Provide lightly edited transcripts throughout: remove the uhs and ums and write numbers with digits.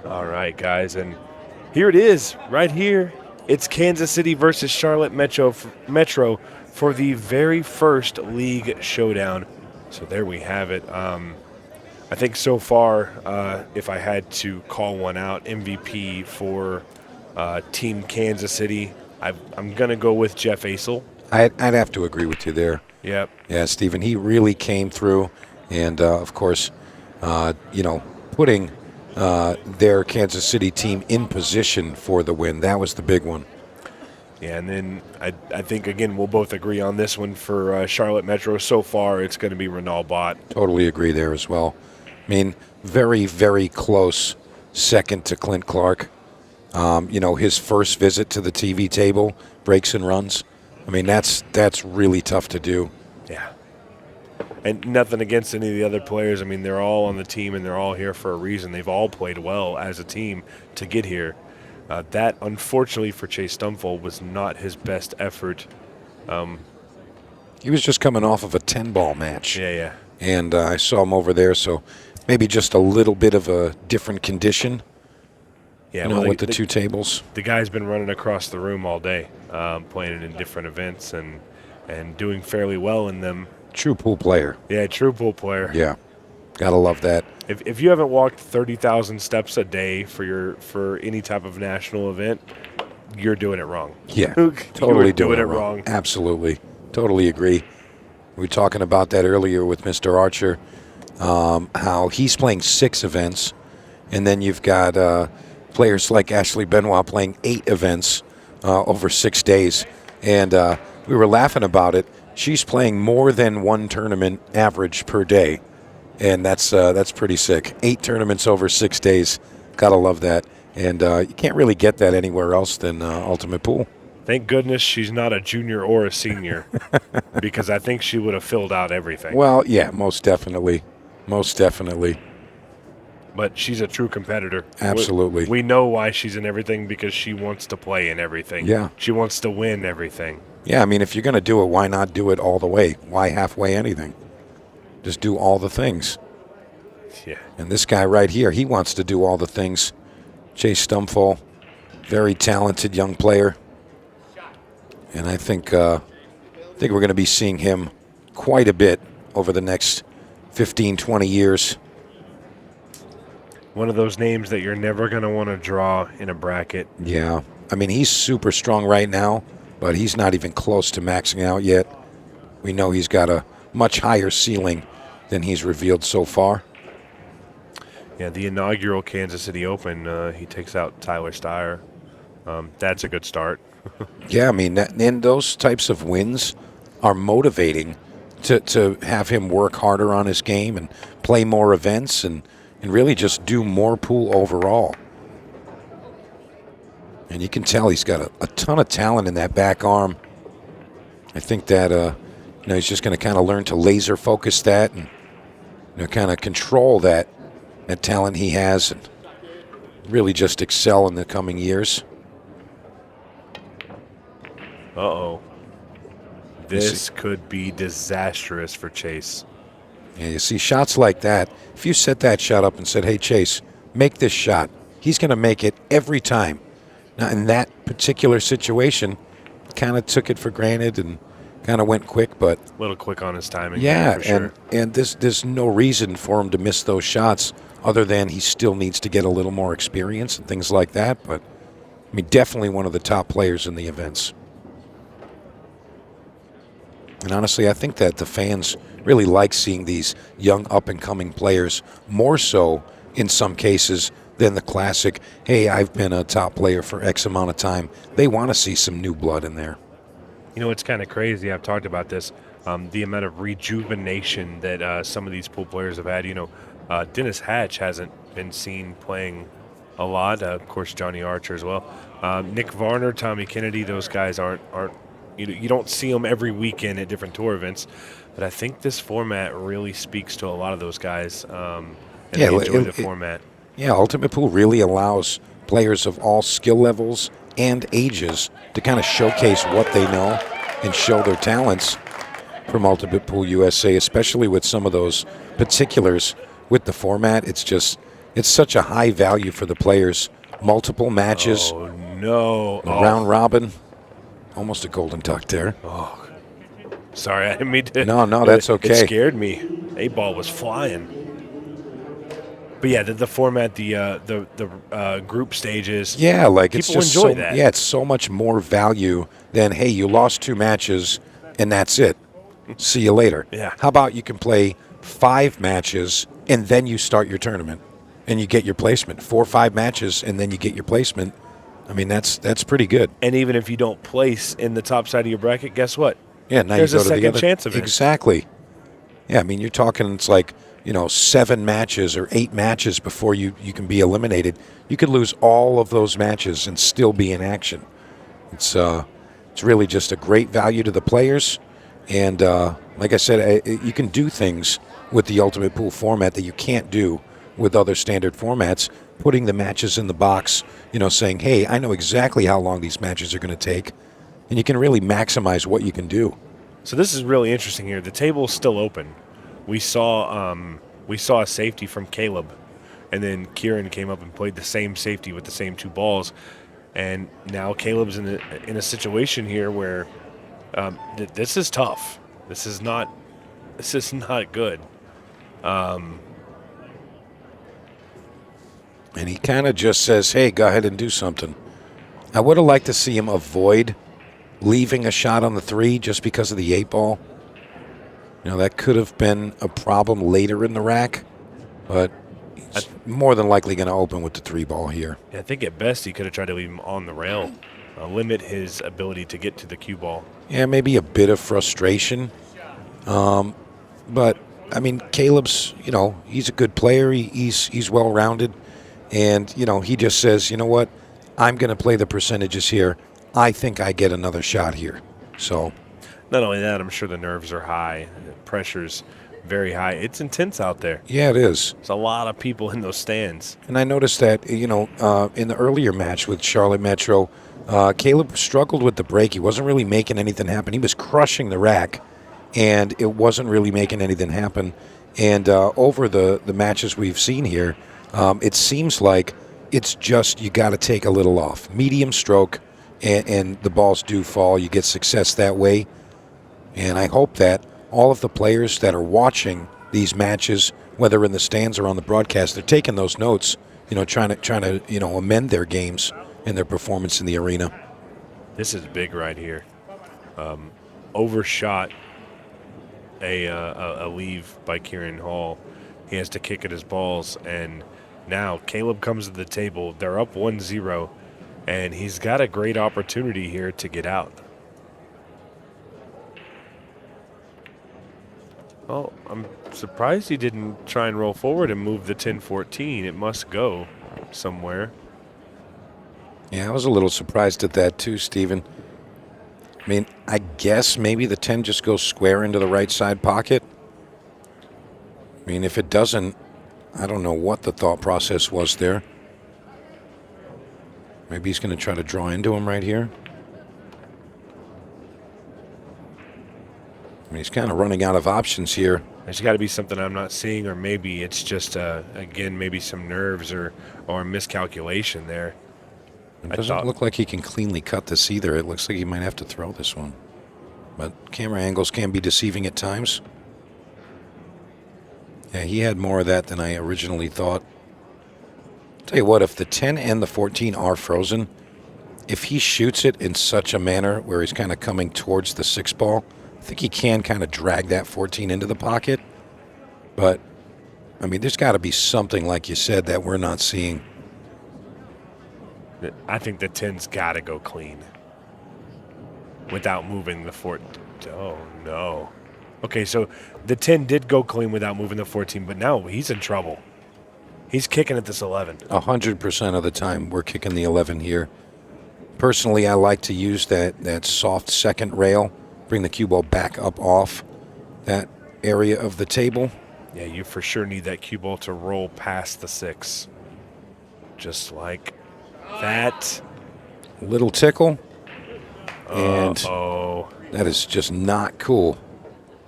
All right, guys, and here it is, right here. It's Kansas City versus Charlotte Metro for the very first League Showdown. So there we have it. I think so far, if I had to call one out, MVP for Team Kansas City, I'm going to go with Jeff Asel. I'd have to agree with you there. Yep. Yeah, Stephen, he really came through, and of course, putting their Kansas City team in position for the win. That was the big one. Yeah, and then I think, again, we'll both agree on this one for Charlotte Metro. So far, it's going to be Renal Bott. Totally agree there as well. I mean, very, very close second to Clint Clark. His first visit to the TV table, breaks and runs. I mean, that's really tough to do. Yeah. And nothing against any of the other players. I mean, they're all on the team, and they're all here for a reason. They've all played well as a team to get here. That, unfortunately for Chase Stumfold, was not his best effort. He was just coming off of a 10-ball match. Yeah. And I saw him over there, so maybe just a little bit of a different condition. Yeah, with the two tables. The guy's been running across the room all day, playing in different events and doing fairly well in them. True pool player. Yeah, true pool player. Yeah, gotta love that. If you haven't walked 30,000 steps a day for any type of national event, you're doing it wrong. Yeah, totally doing it wrong. Absolutely, totally agree. We were talking about that earlier with Mr. Archer, how he's playing 6 events, and then you've got players like Ashley Benoit playing 8 events over 6 days. And we were laughing about it. She's playing more than 1 tournament average per day, and that's pretty sick. 8 tournaments over 6 days. Gotta love that. And you can't really get that anywhere else than Ultimate Pool. Thank goodness she's not a junior or a senior, because I think she would have filled out everything. Well, yeah, most definitely. Most definitely. But she's a true competitor. Absolutely. We know why she's in everything, because she wants to play in everything. Yeah. She wants to win everything. Yeah, I mean, if you're going to do it, why not do it all the way? Why halfway anything? Just do all the things. Yeah. And this guy right here, he wants to do all the things. Chase Stumfold, very talented young player. And I think we're going to be seeing him quite a bit over the next 15, 20 years. One of those names that you're never going to want to draw in a bracket. Yeah. I mean, he's super strong right now, but he's not even close to maxing out yet. We know he's got a much higher ceiling than he's revealed so far. Yeah, the inaugural Kansas City Open, he takes out Tyler Steyer. That's a good start. Yeah, I mean, and those types of wins are motivating to have him work harder on his game and play more events and really just do more pool overall. And you can tell he's got a ton of talent in that back arm. I think that he's just going to kind of learn to laser focus that and kind of control that talent he has and really just excel in the coming years. Uh-oh. This could be disastrous for Chase. Yeah, you see, shots like that, if you set that shot up and said, hey, Chase, make this shot, he's going to make it every time. Now, in that particular situation, kind of took it for granted and kind of went quick, but... A little quick on his timing. Yeah, for sure. and there's no reason for him to miss those shots other than he still needs to get a little more experience and things like that. But, I mean, definitely one of the top players in the events. And honestly, I think that the fans really like seeing these young up-and-coming players, more so in some cases than the classic, hey, I've been a top player for X amount of time. They want to see some new blood in there. You know, it's kind of crazy. I've talked about this, the amount of rejuvenation that some of these pool players have had. Dennis Hatch hasn't been seen playing a lot. Of course, Johnny Archer as well. Nick Varner, Tommy Kennedy, those guys aren't you don't see them every weekend at different tour events. But I think this format really speaks to a lot of those guys, and they enjoy the format. Yeah, Ultimate Pool really allows players of all skill levels and ages to kind of showcase what they know and show their talents from Ultimate Pool USA, especially with some of those particulars with the format. It's just It's such a high value for the players. Multiple matches, Oh, no. a round robin. Almost a golden duck there. Oh, sorry, I didn't mean to. No, that's okay. It scared me. 8-ball was flying. But yeah, the format, the group stages. Yeah, like it's people just enjoy so, that. Yeah, it's so much more value than, hey, you lost 2 matches and that's it. See you later. Yeah. How about you can play 5 matches and then you start your tournament and you get your placement. 4 or 5 matches and then you get your placement. I mean, that's pretty good. And even if you don't place in the top side of your bracket, guess what? Yeah, now There's you go a to the second other. chance of it. Exactly. Yeah, I mean, you're talking, it's like, 7 matches or 8 matches before you can be eliminated. You could lose all of those matches and still be in action. It's really just a great value to the players. And like I said, you can do things with the Ultimate Pool format that you can't do with other standard formats. Putting the matches in the box, saying, hey, I know exactly how long these matches are going to take. And you can really maximize what you can do. So this is really interesting here. The table's still open. We saw a safety from Caleb, and then Kieran came up and played the same safety with the same 2 balls, and now Caleb's in a situation here where this is tough. This is not good. And he kind of just says, hey, go ahead and do something. I would have liked to see him avoid leaving a shot on the 3 just because of the 8-ball. That could have been a problem later in the rack, but he's more than likely going to open with the 3-ball here. I think at best he could have tried to leave him on the rail, limit his ability to get to the cue ball. Yeah, maybe a bit of frustration. But, I mean, Caleb's, he's a good player. He's well-rounded. And, he just says, you know what, I'm going to play the percentages here. I think I get another shot here. So not only that, I'm sure the nerves are high. The pressure's very high. It's intense out there. Yeah, it is. There's a lot of people in those stands. And I noticed that, in the earlier match with Charlotte Metro, Caleb struggled with the break. He wasn't really making anything happen. He was crushing the rack, and it wasn't really making anything happen. And over the matches we've seen here, it seems like it's just you got to take a little off. Medium stroke, and the balls do fall. You get success that way. And I hope that all of the players that are watching these matches, whether in the stands or on the broadcast, they're taking those notes, trying to amend their games and their performance in the arena. This is big right here. Overshot a leave by Kieran Hall. He has to kick at his balls, and now Caleb comes to the table. They're up 1-0, and he's got a great opportunity here to get out. Well, I'm surprised he didn't try and roll forward and move the 10-14. It must go somewhere. Yeah, I was a little surprised at that too, Steven. I mean, I guess maybe the 10 just goes square into the right side pocket. I mean, if it doesn't, I don't know what the thought process was there. Maybe he's going to try to draw into him right here. I mean, he's kind of running out of options here. There's got to be something I'm not seeing, or maybe it's just, again, maybe some nerves or a miscalculation there. It doesn't look like he can cleanly cut this either. It looks like he might have to throw this one. But camera angles can be deceiving at times. Yeah, he had more of that than I originally thought. Tell you what, if the 10 and the 14 are frozen, if he shoots it in such a manner where he's kind of coming towards the 6-ball, I think he can kind of drag that 14 into the pocket. But, I mean, there's got to be something, like you said, that we're not seeing. I think the 10's got to go clean without moving the 14. Oh, no. Okay, so the 10 did go clean without moving the 14, but now he's in trouble. He's kicking at this 11. 100% of the time we're kicking the 11 here. Personally, I like to use that soft second rail, bring the cue ball back up off that area of the table. Yeah, you for sure need that cue ball to roll past the 6. Just like that. Little tickle. And that is just not cool.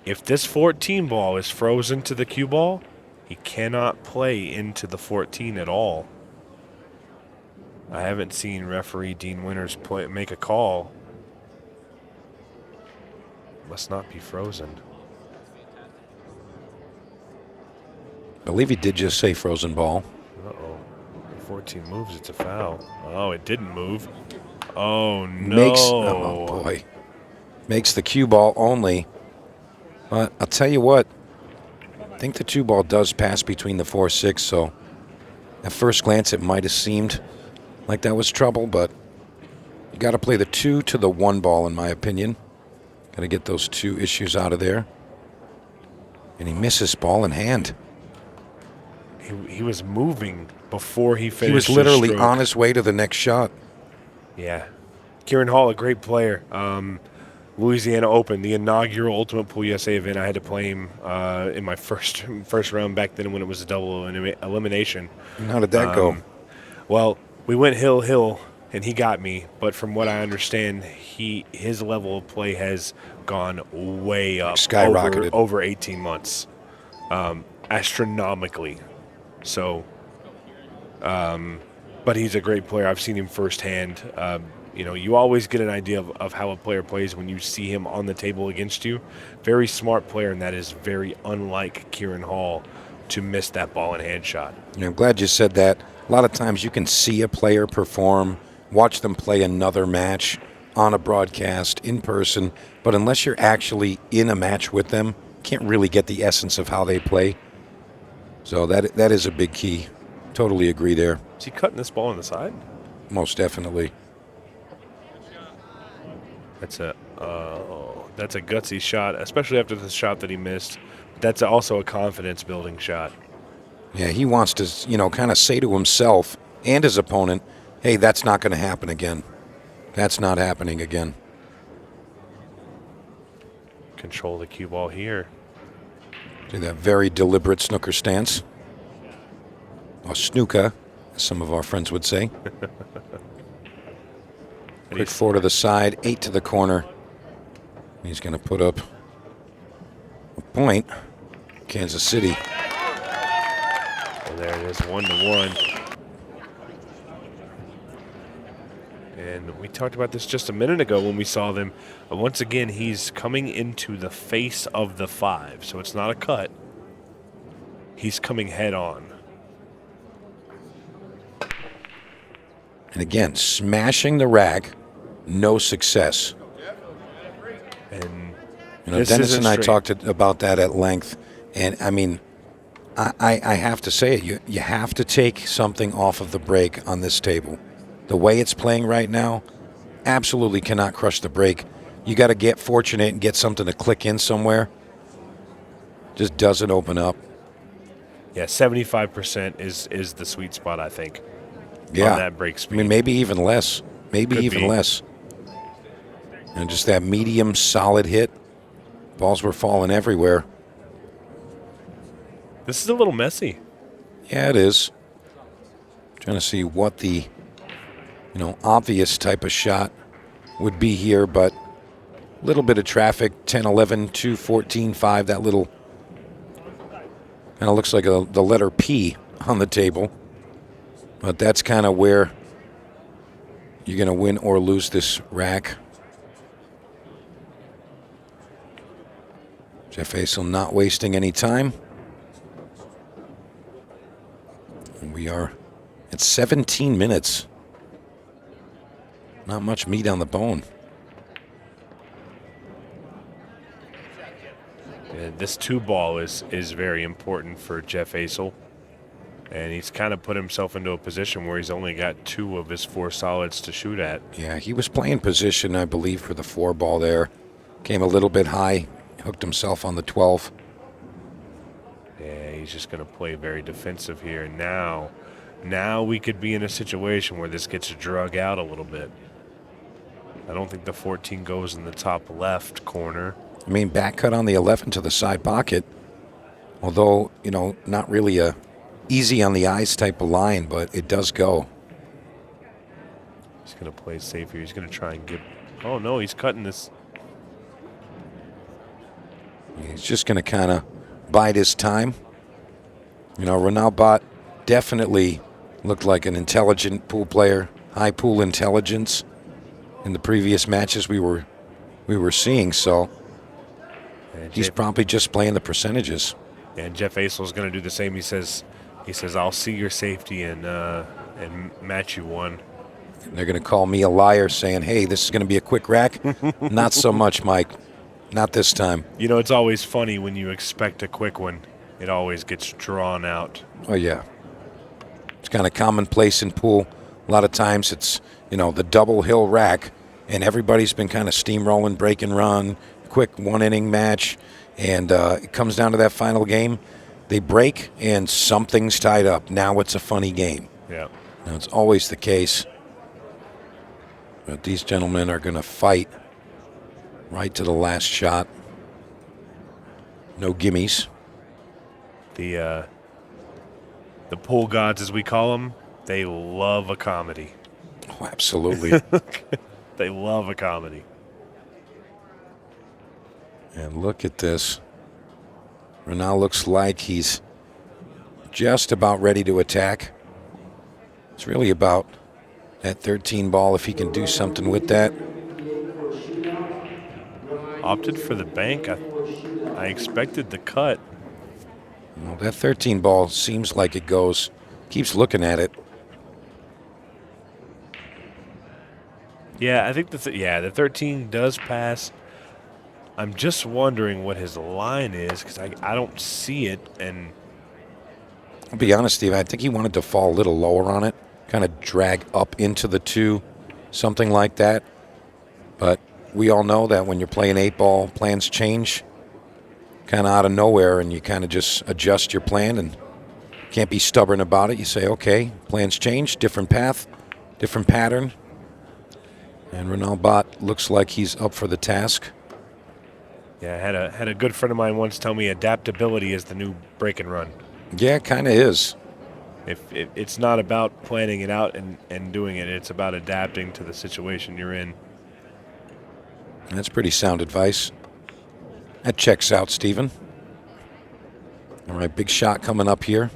If this 14 ball is frozen to the cue ball, He cannot play into the 14 at all. I haven't seen referee Dean Winters make a call. Must not be frozen. I believe he did just say frozen ball. Uh-oh. If 14 moves, it's a foul. Oh, it didn't move. Oh, no. Oh, boy. Makes the cue ball only. But I'll tell you what. I think the 2 ball does pass between the 4-6, so at first glance it might have seemed like that was trouble, but you got to play the 2 to the 1 ball, in my opinion. Got to get those 2 issues out of there. And he misses ball in hand. He was moving before he finished. He was literally on his way to the next shot. Yeah. Kieran Hall, a great player. Louisiana Open, the inaugural Ultimate Pool USA event. I had to play him in my first round back then when it was a double elimination. And how did that go? Well, we went hill, and he got me. But from what I understand, his level of play has gone way up, skyrocketed over 18 months, astronomically. So, but he's a great player. I've seen him firsthand. You always get an idea of how a player plays when you see him on the table against you. Very smart player, and that is very unlike Kieran Hall to miss that ball in hand shot. I'm glad you said that. A lot of times you can see a player perform, watch them play another match on a broadcast, in person, but unless you're actually in a match with them, you can't really get the essence of how they play. So that is a big key. Totally agree there. Is he cutting this ball on the side? Most definitely. That's a gutsy shot, especially after the shot that he missed. That's also a confidence-building shot. Yeah, he wants to, kind of say to himself and his opponent, hey, that's not going to happen again. That's not happening again. Control the cue ball here. See that very deliberate snooker stance. Or snooker, as some of our friends would say. Quick 4 to the side, 8 to the corner. He's going to put up a point. Kansas City. And there it is, 1-1. And we talked about this just a minute ago when we saw them. Once again, he's coming into the face of the 5, so it's not a cut. He's coming head on. And again, smashing the rack, no success. And Dennis and I talked about that at length. And, I mean, I have to say it. You have to take something off of the break on this table. The way it's playing right now, absolutely cannot crush the break. You got to get fortunate and get something to click in somewhere. Just doesn't open up. Yeah, 75% is the sweet spot, I think. Yeah. On that break speed. I mean, maybe even less. Maybe Could even be. less. And just that medium, solid hit. Balls were falling everywhere. This is a little messy. Yeah, it is. Trying to see what the, obvious type of shot would be here, but a little bit of traffic, 10, 11, 2, 14, 5, that little kind of looks like the letter P on the table. But that's kind of where you're going to win or lose this rack. Jeff Asel not wasting any time. And we are at 17 minutes. Not much meat on the bone. Yeah, this 2-ball is very important for Jeff Asel. And he's kind of put himself into a position where he's only got 2 of his 4 solids to shoot at. Yeah, he was playing position, I believe, for the 4-ball there. Came a little bit high, hooked himself on the 12. Yeah, he's just going to play very defensive here. Now we could be in a situation where this gets drug out a little bit. I don't think the 14 goes in the top left corner. I mean, back cut on the 11 to the side pocket. Although, not really a easy on the eyes type of line, but it does go. He's going to play safe here. He's going to try and get... Oh, no, he's cutting this. He's just going to kind of bide his time. You know, Ronalbot definitely looked like an intelligent pool player, high pool intelligence in the previous matches we were seeing. So he's probably just playing the percentages. And Jeff Asel's going to do the same. He says, I'll see your safety and match you one. They're going to call me a liar saying, hey, this is going to be a quick rack. Not so much, Mike. Not this time. You know, it's always funny when you expect a quick one. It always gets drawn out. Oh, yeah. It's kind of commonplace in pool. A lot of times it's, you know, the double hill rack, and everybody's been kind of steamrolling, break and run, quick one-inning match, and it comes down to that final game. They break, and something's tied up. Now it's a funny game. Yeah. Now, it's always the case. But these gentlemen are going to fight right to the last shot. No gimmies. The pool gods, as we call them, they love a comedy. Oh, absolutely. They love a comedy. And look at this. Ronaldo looks like he's just about ready to attack. It's really about that 13 ball, if he can do something with that. Opted for the bank. I expected the cut. Well, that 13 ball seems like it goes. Keeps looking at it. Yeah, I think the 13 does pass. I'm just wondering what his line is because I don't see it. And I'll be honest, Steve, I think he wanted to fall a little lower on it, kind of drag up into the 2, something like that. But we all know that when you're playing 8-ball, plans change kind of out of nowhere, and you kind of just adjust your plan and can't be stubborn about it. You say, okay, plans change, different path, different pattern. And Ronaldo looks like he's up for the task. yeah, I had a good friend of mine once tell me adaptability is the new break and run. Yeah, it kind of is. If it's not about planning it out and doing it, it's about adapting to the situation you're in. That's pretty sound advice. That checks out, Steven. All right, big shot coming up here.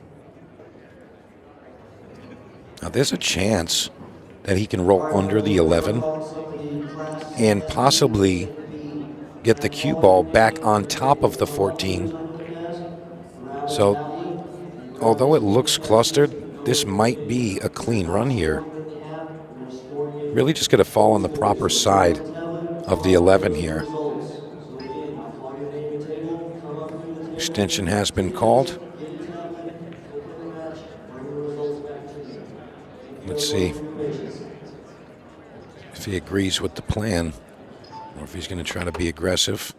Now, there's a chance that he can roll under the 11 and possibly get the cue ball back on top of the 14. So, although it looks clustered, this might be a clean run here. Really just going to fall on the proper side of the 11 here. Extension has been called. Let's see if he agrees with the plan or if he's going to try to be aggressive.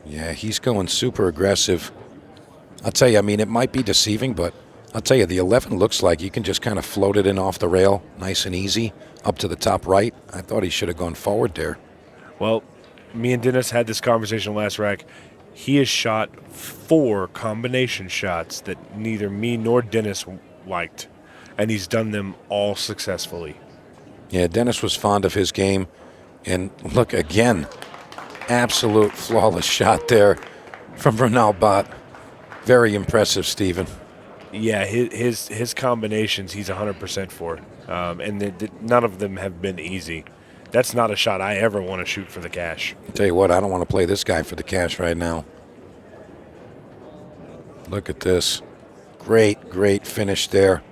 Yeah, he's going super aggressive. I'll tell you, I mean, it might be deceiving, but I'll tell you, the 11 looks like you can just kind of float it in off the rail, nice and easy, up to the top right. I thought he should have gone forward there. Well, me and Dennis had this conversation last rack. He has shot 4 combination shots that neither me nor Dennis liked, and he's done them all successfully. Yeah, Dennis was fond of his game, and look again, absolute flawless shot there from Ronaldo. Very impressive, Steven. Yeah, his combinations he's 100% for, and none of them have been easy. That's not a shot I ever want to shoot for the cash. I'll tell you what, I don't want to play this guy for the cash right now. Look at this. Great, great finish there.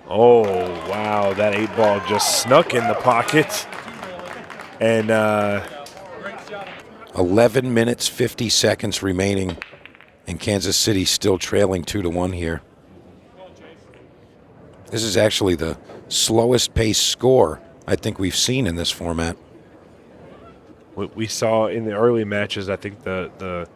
Oh, wow, that 8-ball just snuck in the pocket. And 11 minutes, 50 seconds remaining, and Kansas City still trailing 2-1 here. This is actually the slowest pace score I think we've seen in this format. what we saw in the early matches, I think the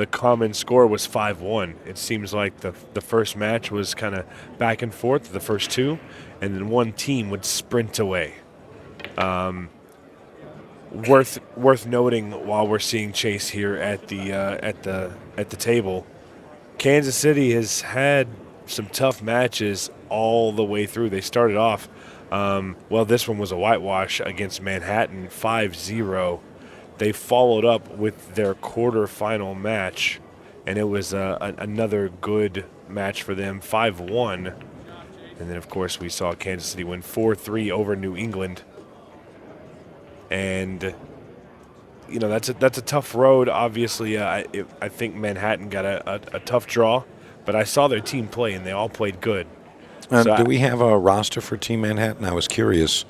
common score was 5-1. It seems like the first match was kind of back and forth, the first 2, and then one team would sprint away. Worth noting while we're seeing Chase here at the table, Kansas City has had some tough matches all the way through. They started off, this one was a whitewash against Manhattan, 5-0. They followed up with their quarterfinal match and it was another good match for them, 5-1. And then, of course, we saw Kansas City win 4-3 over New England. And, you know, that's a tough road. Obviously, I think Manhattan got a tough draw, but I saw their team play, and they all played good. Do we have a roster for Team Manhattan? I was curious.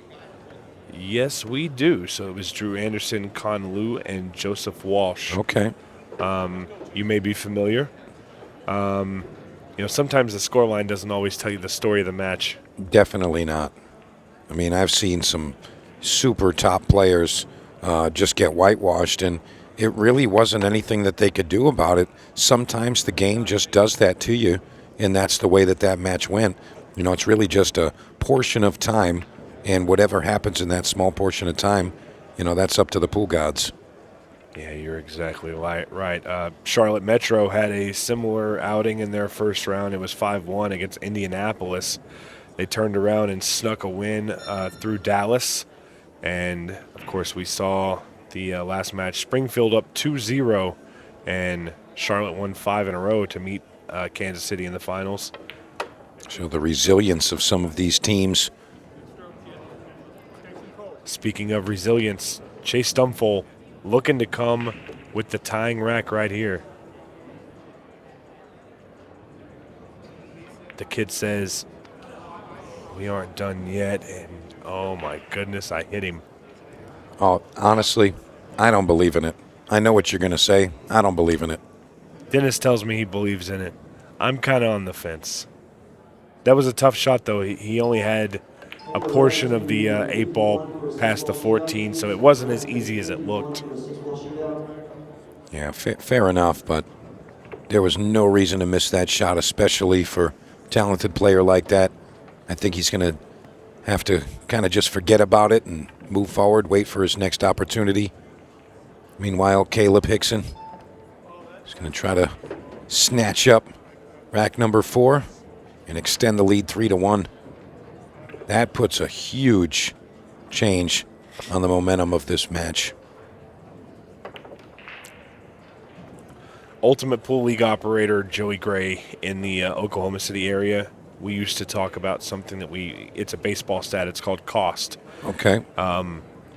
Yes, we do. So it was Drew Anderson, Con Liu, and Joseph Walsh. Okay. You may be familiar. You know, sometimes the scoreline doesn't always tell you the story of the match. Definitely not. I mean, I've seen some super top players just get whitewashed, and it really wasn't anything that they could do about it. Sometimes the game just does that to you, and that's the way that match went. You know, it's really just a portion of time, and whatever happens in that small portion of time, you know, that's up to the pool gods. Yeah, you're exactly right. Charlotte Metro had a similar outing in their first round. It was 5-1 against Indianapolis. They turned around and snuck a win through Dallas. And, of course, we saw the last match, Springfield up 2-0, and Charlotte won 5 in a row to meet Kansas City in the finals. So the resilience of some of these teams. Speaking of resilience, Chase Stumfole looking to come with the tying rack right here. The kid says, we aren't done yet, and oh my goodness, I hit him. Oh, honestly, I don't believe in it. I know what you're going to say. I don't believe in it. Dennis tells me he believes in it. I'm kind of on the fence. That was a tough shot, though. He only had a portion of the 8 ball past the 14, so it wasn't as easy as it looked. Yeah, fair enough, but there was no reason to miss that shot, especially for a talented player like that. I think he's going to have to kind of just forget about it and move forward, wait for his next opportunity. Meanwhile, Caleb Hickson is going to try to snatch up rack number 4 and extend the lead 3-1. That puts a huge change on the momentum of this match. Ultimate Pool League operator Joey Gray in the Oklahoma City area. We used to talk about something that it's a baseball stat. It's called cost. Okay.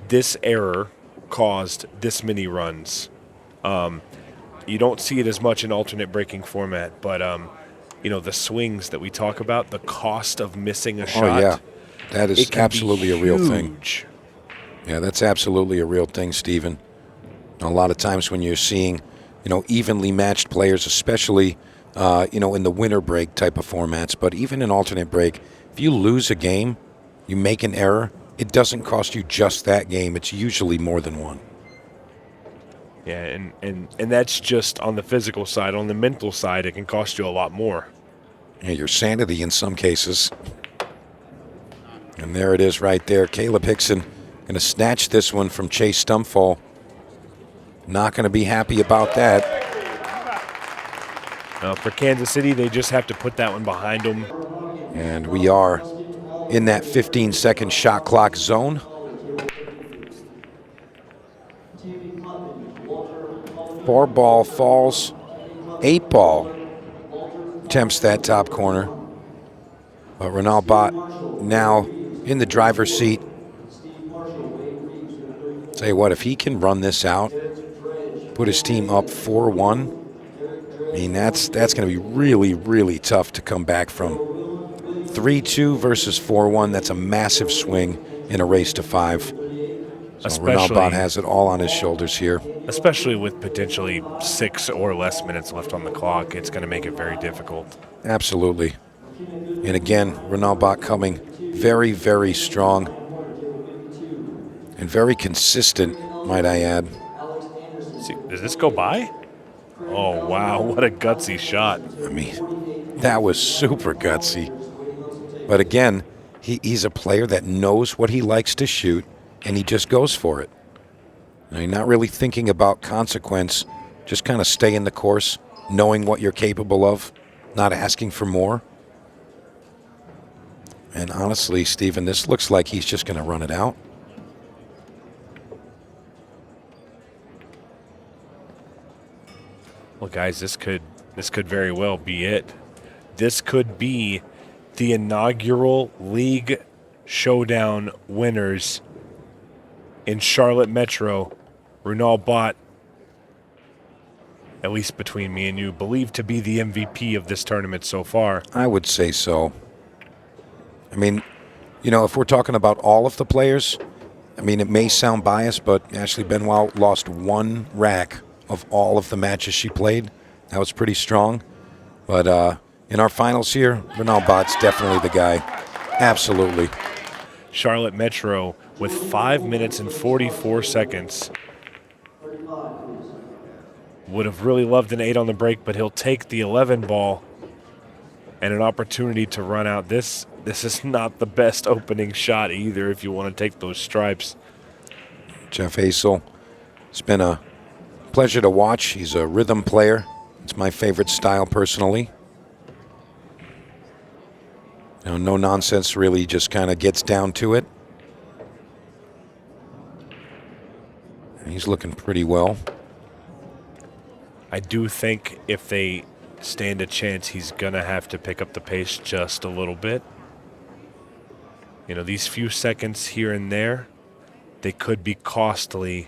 This error caused this many runs. You don't see it as much in alternate breaking format, but you know, the swings that we talk about, the cost of missing a shot. Oh, yeah. That is absolutely a real thing. Yeah, that's absolutely a real thing, Stephen. A lot of times when you're seeing, you know, evenly matched players, especially, you know, in the winter break type of formats, but even in alternate break, if you lose a game, you make an error, it doesn't cost you just that game. It's usually more than one. Yeah, and that's just on the physical side. On the mental side, it can cost you a lot more. Yeah, your sanity in some cases. And there it is right there. Caleb Hickson going to snatch this one from Chase Stumfall. Not going to be happy about that. For Kansas City, they just have to put that one behind them. And we are in that 15-second shot clock zone. Four ball falls. 8 ball attempts that top corner. But Ronald Bott now in the driver's seat. Tell you what, if he can run this out, put his team up 4-1, I mean, that's going to be really, really tough to come back from. 3-2 versus 4-1, that's a massive swing in a race to 5. So Ronald Bott has it all on his shoulders here. Especially with potentially 6 or less minutes left on the clock, it's going to make it very difficult. Absolutely. And again, Ronald Bott coming very, very strong and very consistent, might I add. See, does this go by? Oh, wow, what a gutsy shot. I mean, that was super gutsy. But again, he's a player that knows what he likes to shoot, and he just goes for it. I mean, not really thinking about consequence, just kind of stay in the course, knowing what you're capable of, not asking for more. And honestly, Stephen, this looks like he's just going to run it out. Well, guys, this could very well be it. This could be the inaugural League Showdown winners in Charlotte Metro. Runal Bott, at least between me and you, believed to be the MVP of this tournament so far. I would say so. I mean, you know, if we're talking about all of the players, I mean, it may sound biased, but Ashley Benoit lost 1 rack of all of the matches she played. That was pretty strong. But in our finals here, Runal Bott's definitely the guy. Absolutely. Charlotte Metro with 5 minutes and 44 seconds. Would have really loved an 8 on the break, but he'll take the 11 ball and an opportunity to run out. This is not the best opening shot either if you want to take those stripes. Jeff Hazel, it's been a pleasure to watch. He's a rhythm player. It's my favorite style personally. You know, no nonsense, really just kind of gets down to it. And he's looking pretty well. I do think if they stand a chance, he's going to have to pick up the pace just a little bit. You know, these few seconds here and there, they could be costly.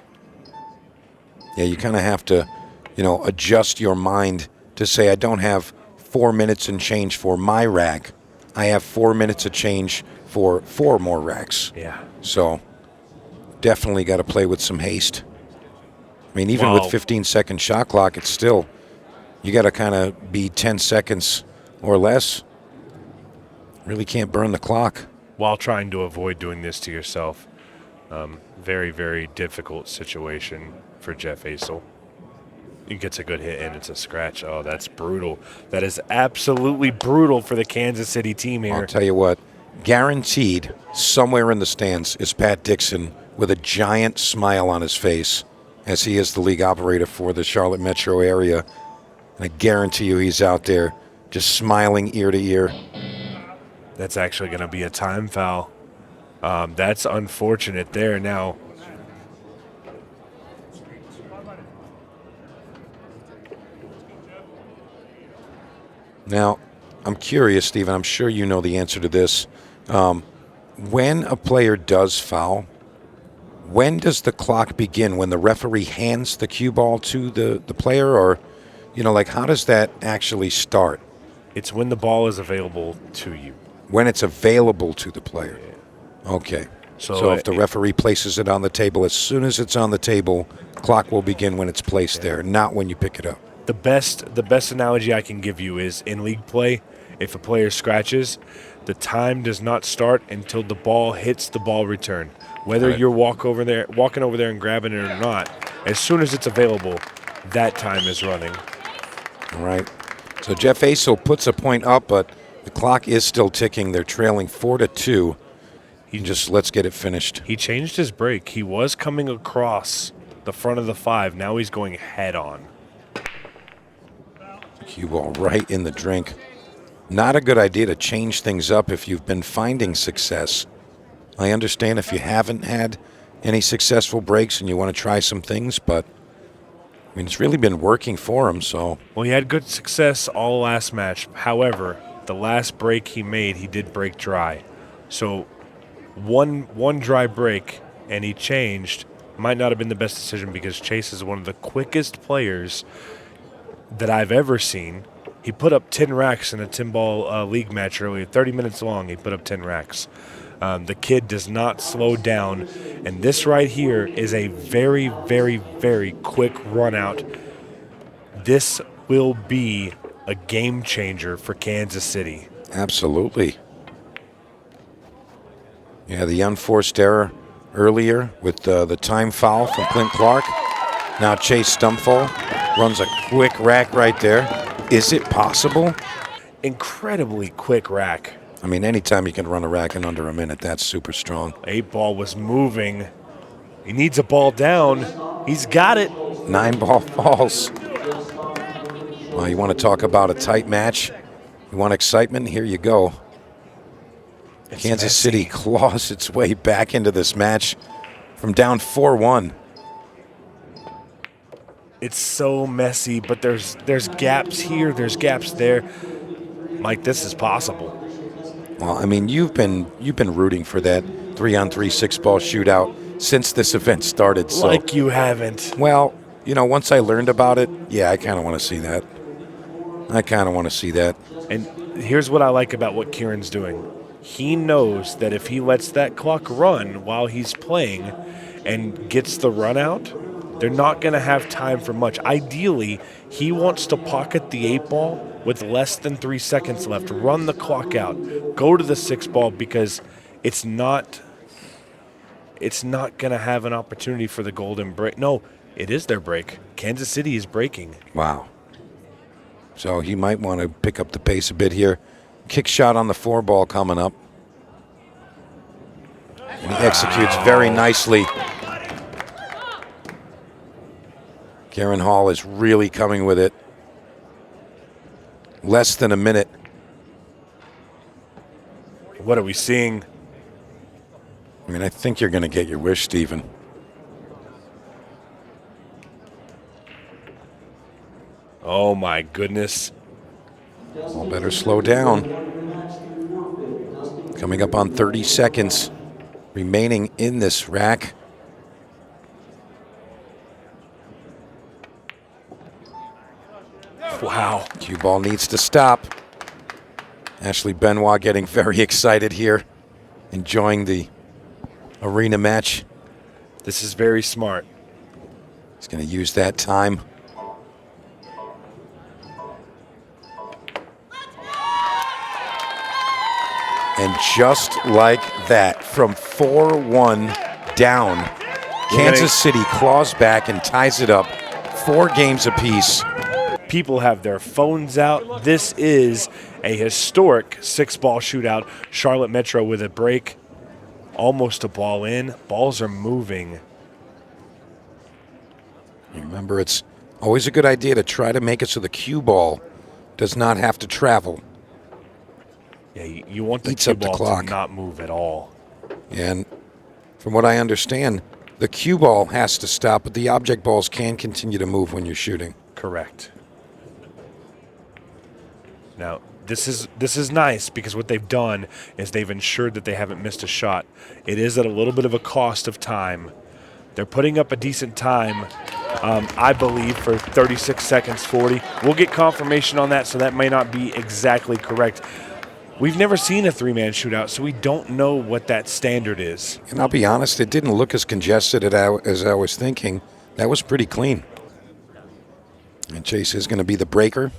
Yeah, you kind of have to, you know, adjust your mind to say, I don't have 4 minutes and change for my rack. I have 4 minutes of change for 4 more racks. Yeah. So definitely got to play with some haste. I mean, even with 15-second shot clock, it's still, you got to kind of be 10 seconds or less. Really can't burn the clock. While trying to avoid doing this to yourself. Very, very difficult situation for Jeff Hazel. He gets a good hit and it's a scratch. Oh, that's brutal. That is absolutely brutal for the Kansas City team here. I'll tell you what, guaranteed somewhere in the stands is Pat Dixon with a giant smile on his face, as he is the league operator for the Charlotte metro area. And I guarantee you he's out there just smiling ear to ear. That's actually going to be a time foul. That's unfortunate there. Now, I'm curious, Stephen, I'm sure you know the answer to this. When a player does foul, when does the clock begin? When the referee hands the cue ball to the player? Or, you know, like, how does that actually start? it's when the ball is available to you. When it's available to the player. Okay. So if the referee places it on the table, as soon as it's on the table, clock will begin when it's placed there, not when you pick it up. The best analogy I can give you is in league play, if a player scratches, the time does not start until the ball hits the ball return. Whether you're walking over there and grabbing it or not, as soon as it's available, that time is running. All right. So Jeff Hazel puts a point up, but the clock is still ticking. They're trailing 4-2. Let's get it finished. He changed his break. He was coming across the front of the 5. Now he's going head on. Cue ball right in the drink. Not a good idea to change things up if you've been finding success. I understand if you haven't had any successful breaks and you want to try some things, but I mean, it's really been working for him. So, well, he had good success all last match. However, the last break he made, he did break dry. So one dry break and he changed might not have been the best decision because Chase is one of the quickest players that I've ever seen. He put up 10 racks in a 10-ball league match earlier, 30 minutes long. He put up 10 racks. The kid does not slow down, and this right here is a very, very, very quick run out. This will be a game changer for Kansas City. Absolutely. Yeah, the unforced error earlier with the time foul from Clint Clark. Now Chase Stumfall runs a quick rack right there. Is it possible? Incredibly quick rack. I mean, anytime you can run a rack in under a minute, that's super strong. 8-ball was moving. He needs a ball down. He's got it. 9-ball falls. Well, you want to talk about a tight match? You want excitement? Here you go. It's Kansas messy. City claws its way back into this match from down 4-1. It's so messy, but there's gaps here, there's gaps there. Mike, this is possible. Well, I mean, you've been rooting for that 3-on-3 6-ball shootout since this event started. So, Like you haven't. well, you know, once I learned about it, yeah, I kind of want to see that. And here's what I like about what Kieran's doing. He knows that if he lets that clock run while he's playing and gets the run out, they're not going to have time for much. Ideally, he wants to pocket the 8-ball with less than 3 seconds left, run the clock out, go to the 6-ball, because it's not going to have an opportunity for the golden break. No, it is their break. Kansas City is breaking. Wow. So he might want to pick up the pace a bit here. Kick shot on the 4-ball coming up. And he executes very nicely. Kieran Hall is really coming with it. Less than a minute. What are we seeing? I mean, I think you're going to get your wish, Stephen. Oh, my goodness. Well, better slow down. Coming up on 30 seconds remaining in this rack. Wow. Cue ball needs to stop. Ashley Benoit getting very excited here, enjoying the arena match. This is very smart. He's going to use that time. And just like that, from 4-1 down, Kansas City claws back and ties it up 4 games apiece. People have their phones out. This is a historic 6-ball shootout. Charlotte Metro with a break, almost a ball in. Balls are moving. Remember, it's always a good idea to try to make it so the cue ball does not have to travel. Yeah, you want the Eats cue up the ball clock. to not move at all. And from what I understand, the cue ball has to stop, but the object balls can continue to move when you're shooting. Correct. Now, this is nice because what they've done is they've ensured that they haven't missed a shot. It is at a little bit of a cost of time. They're putting up a decent time, I believe, for 36 seconds 40. We'll get confirmation on that, so that may not be exactly correct. We've never seen a 3-man shootout, so we don't know what that standard is. And I'll be honest, it didn't look as congested as I was thinking. That was pretty clean. And Chase is going to be the breaker.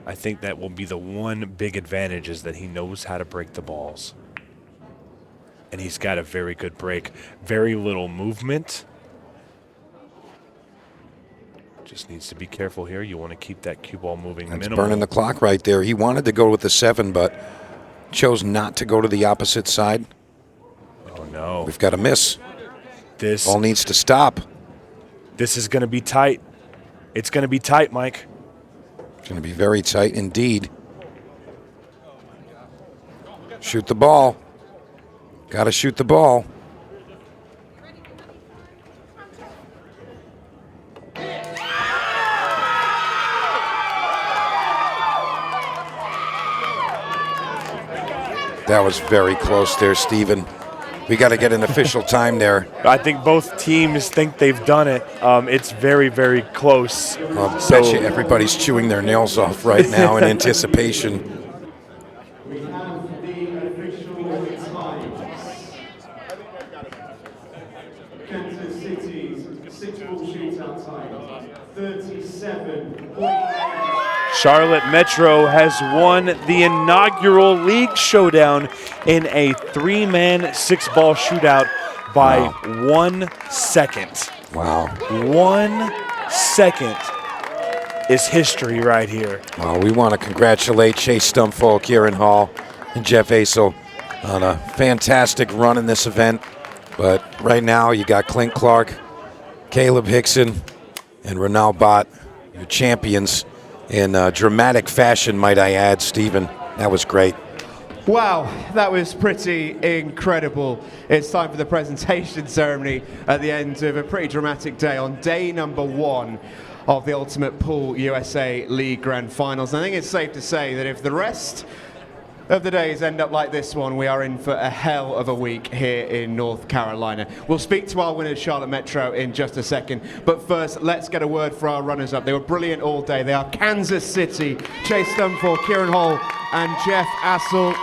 I think that will be the one big advantage, is that he knows how to break the balls. And he's got a very good break. Very little movement. Just needs to be careful here. You want to keep that cue ball moving That's minimal. burning the clock right there. He wanted to go with the 7, but chose not to go to the opposite side. Oh, no. We've got a miss. This Ball needs to stop. This is going to be tight. It's going to be tight, Mike. It's going to be very tight indeed. Shoot the ball. Got to shoot the ball. That was very close there, Stephen. We got to get an official time there. I think both teams think they've done it. It's very, very close. I'll bet you everybody's chewing their nails off right now in anticipation. We have the official times. Kansas City's 6-ball shootout time, 37.8. Charlotte Metro has won the inaugural League Showdown in a 3-man 6-ball shootout by 1 second. Wow. 1 second is history right here. Well, we want to congratulate Chase Stumfolk, Kieran Hall, and Jeff Asel on a fantastic run in this event. But right now, you got Clint Clark, Caleb Hickson, and Renal Bott, your champions, in dramatic fashion, might I add, Stephen. That was great. Wow, that was pretty incredible. It's time for the presentation ceremony at the end of a pretty dramatic day on day number 1 of the Ultimate Pool USA League Grand Finals. And I think it's safe to say that if the rest of the days end up like this one, we are in for a hell of a week here in North Carolina. We'll speak to our winners, Charlotte Metro, in just a second. But first, let's get a word for our runners-up. They were brilliant all day. They are Kansas City, Chase Stumford, Kieran Hall, and Jeff Assel.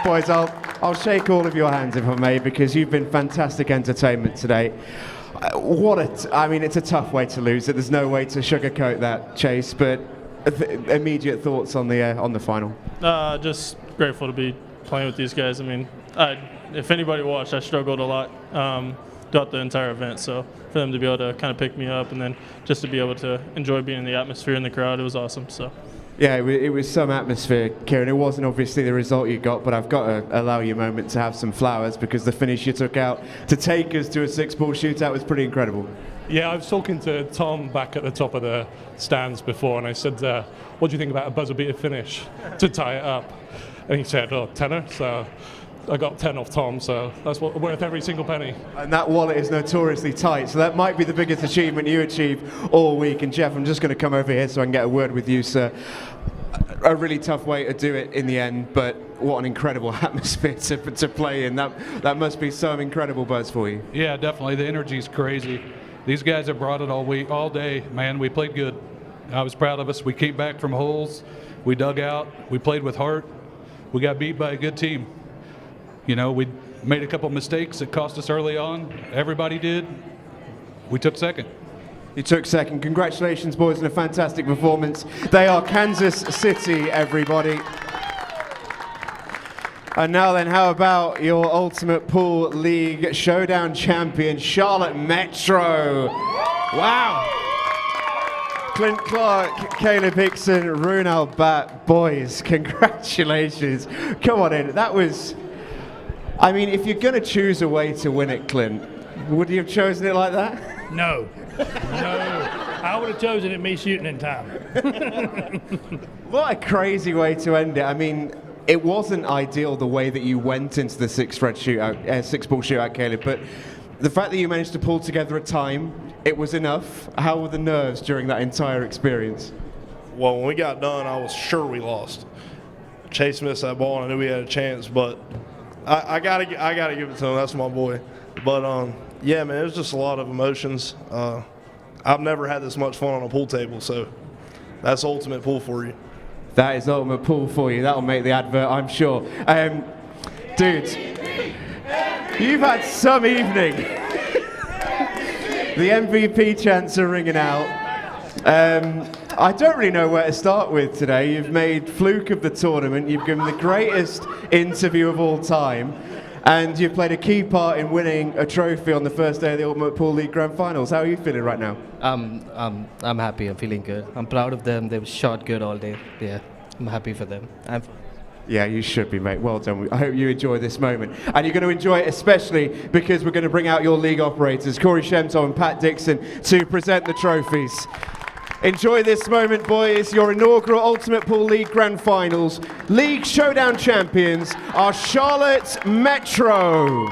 Boys, I'll shake all of your hands if I may, because you've been fantastic entertainment today. I mean, it's a tough way to lose it. There's no way to sugarcoat that, Chase. But immediate thoughts on the final? Just grateful to be playing with these guys. I mean, if anybody watched, I struggled a lot throughout the entire event. So for them to be able to kind of pick me up and then just to be able to enjoy being in the atmosphere in the crowd, it was awesome. So. Yeah, it was some atmosphere, Kieran. It wasn't obviously the result you got, but I've got to allow you a moment to have some flowers, because the finish you took out to take us to a 6-ball shootout was pretty incredible. Yeah, I was talking to Tom back at the top of the stands before, and I said, what do you think about a buzzer beater finish to tie it up? And he said, tenner. So I got 10 off Tom, so that's worth every single penny. And that wallet is notoriously tight, so that might be the biggest achievement you achieve all week. And Jeff, I'm just going to come over here so I can get a word with you, sir. A really tough way to do it in the end, but what an incredible atmosphere to play in. That must be some incredible buzz for you. Yeah, definitely. The energy's crazy. These guys have brought it all week, all day. Man, we played good. I was proud of us. We came back from holes. We dug out. We played with heart. We got beat by a good team. You know, we made a couple mistakes that cost us early on. Everybody did. We took second. You took second. Congratulations, boys, on a fantastic performance. They are Kansas City, everybody. And now then, how about your Ultimate Pool League Showdown champion, Charlotte Metro? Wow. Clint Clark, Caleb Hickson, Runal Bat. Boys, congratulations. Come on in. That was... I mean, if you're going to choose a way to win it, Clint, would you have chosen it like that? No. I would have chosen it me shooting in time. What a crazy way to end it. I mean, it wasn't ideal the way that you went into the 6-ball shootout, Caleb, but the fact that you managed to pull together a time, it was enough. How were the nerves during that entire experience? Well, when we got done, I was sure we lost. Chase missed that ball, and I knew we had a chance, but I gotta give it to him. That's my boy. But yeah, man, it was just a lot of emotions. I've never had this much fun on a pool table, so that's Ultimate Pool for you. That is Ultimate Pool for you. That'll make the advert, I'm sure. Dudes, you've had some evening. The MVP chants are ringing out. I don't really know where to start with today. You've made Fluke of the tournament. You've given the greatest interview of all time. And you've played a key part in winning a trophy on the first day of the Ultimate Pool League Grand Finals. How are you feeling right now? I'm happy. I'm feeling good. I'm proud of them. They've shot good all day. Yeah, I'm happy for them. Yeah, you should be, mate. Well done. I hope you enjoy this moment. And you're going to enjoy it especially because we're going to bring out your league operators, Corey Shemtov and Pat Dixon, to present the trophies. Enjoy this moment, boys. Your inaugural Ultimate Pool League Grand Finals. League Showdown champions are Charlotte Metro.